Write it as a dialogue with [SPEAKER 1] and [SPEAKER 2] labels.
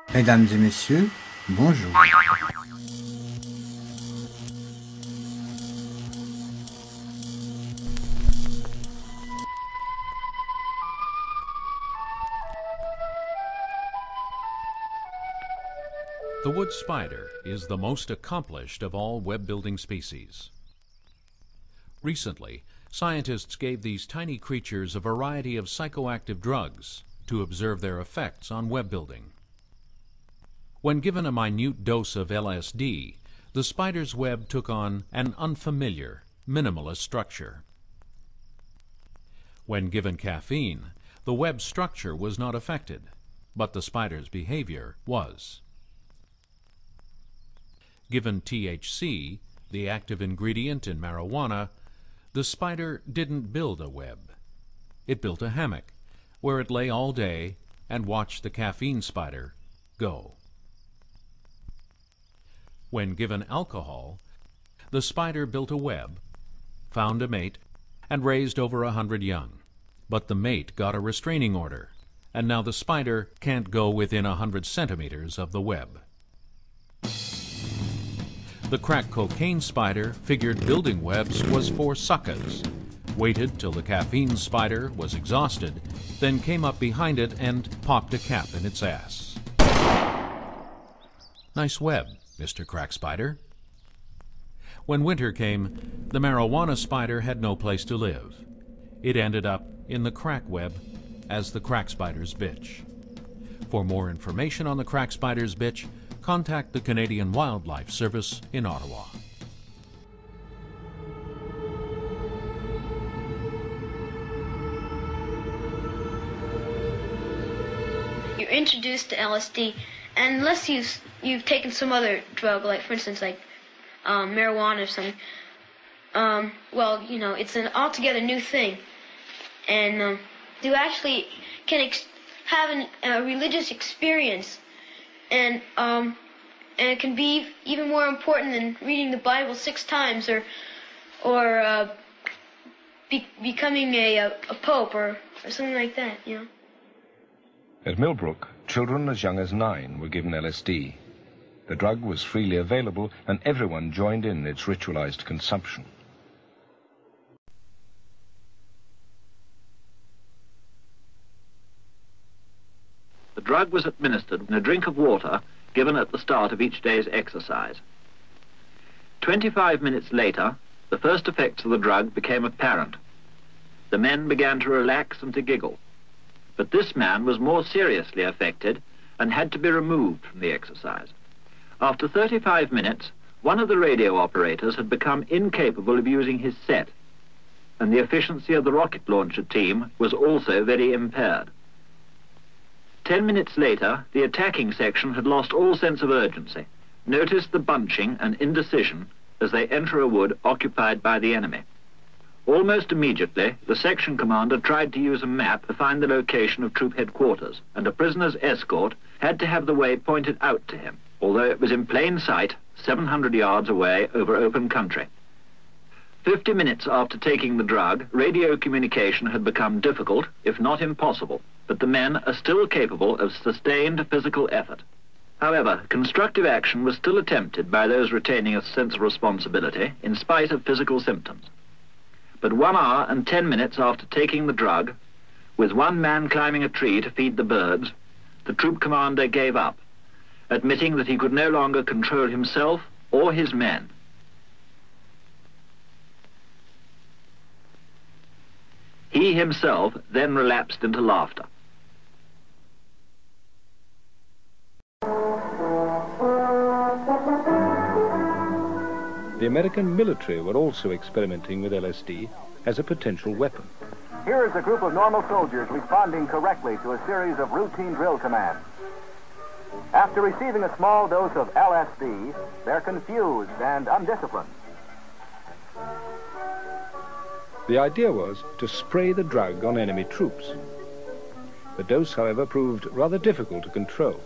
[SPEAKER 1] Mesdames et messieurs, bonjour.
[SPEAKER 2] The wood spider is the most accomplished of all web-building species. Recently, scientists gave these tiny creatures a variety of psychoactive drugs to observe their effects on web building. When given a minute dose of LSD, the spider's web took on an unfamiliar, minimalist structure. When given caffeine, the web structure was not affected, but the spider's behavior was. Given THC, the active ingredient in marijuana, the spider didn't build a web. It built a hammock, where it lay all day and watched the caffeine spider go. When given alcohol, the spider built a web, found a mate, and raised over 100 young. But the mate got a restraining order, and now the spider can't go within 100 centimeters of the web. The crack cocaine spider figured building webs was for suckers, waited till the caffeine spider was exhausted, then came up behind it and popped a cap in its ass. Nice web, Mr. Crack Spider. When winter came, the marijuana spider had no place to live. It ended up in the crack web as the crack spider's bitch. For more information on the crack spider's bitch, contact the Canadian Wildlife Service in Ottawa.
[SPEAKER 3] You're introduced to LSD, and unless you've taken some other drug, like for instance like marijuana or something, well, you know, it's an altogether new thing, and you actually can have a religious experience. And it can be even more important than reading the Bible 6 times or becoming a pope or something like that, you know.
[SPEAKER 4] At Millbrook, children as young as 9 were given LSD. The drug was freely available and everyone joined in its ritualized consumption.
[SPEAKER 5] The drug was administered in a drink of water given at the start of each day's exercise. 25 minutes later, the first effects of the drug became apparent. The men began to relax and to giggle. But this man was more seriously affected and had to be removed from the exercise. After 35 minutes, one of the radio operators had become incapable of using his set, and the efficiency of the rocket launcher team was also very impaired. 10 minutes later, the attacking section had lost all sense of urgency. Notice the bunching and indecision as they enter a wood occupied by the enemy. Almost immediately, the section commander tried to use a map to find the location of troop headquarters, and a prisoner's escort had to have the way pointed out to him, although it was in plain sight, 700 yards away over open country. 50 minutes after taking the drug, radio communication had become difficult, if not impossible, but the men are still capable of sustained physical effort. However, constructive action was still attempted by those retaining a sense of responsibility in spite of physical symptoms. But 1 hour and 10 minutes after taking the drug, with one man climbing a tree to feed the birds, the troop commander gave up, admitting that he could no longer control himself or his men. He himself then relapsed into laughter.
[SPEAKER 4] The American military were also experimenting with LSD as a potential weapon.
[SPEAKER 6] Here is a group of normal soldiers responding correctly to a series of routine drill commands. After receiving a small dose of LSD, they're confused and undisciplined.
[SPEAKER 4] The idea was to spray the drug on enemy troops. The dose, however, proved rather difficult to control.